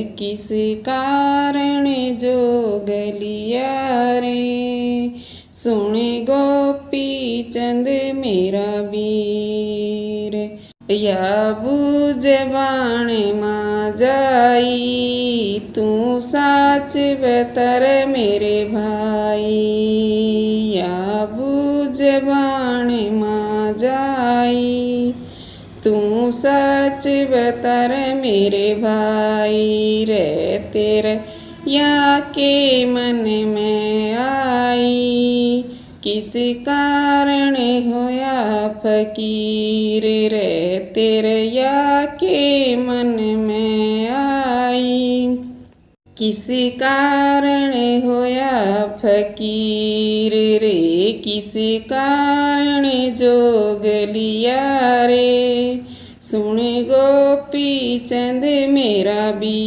किस कारण जोगलिया रे, सुन गोपी चंद मेरा वीर। या बूझ बाण मां जाई, तू साच बतर मेरे भाई। या बूझ बाण मां जाई, तू सच बतर मेरे भाई। रे तेरे या के मन में आई, किस कारण होया फकीर। रे तेरे या के मन में आई, किस कारण होया फकीर। रे किस कारण जोगलिया रे, सुन गोपी चंद मेरा वीर।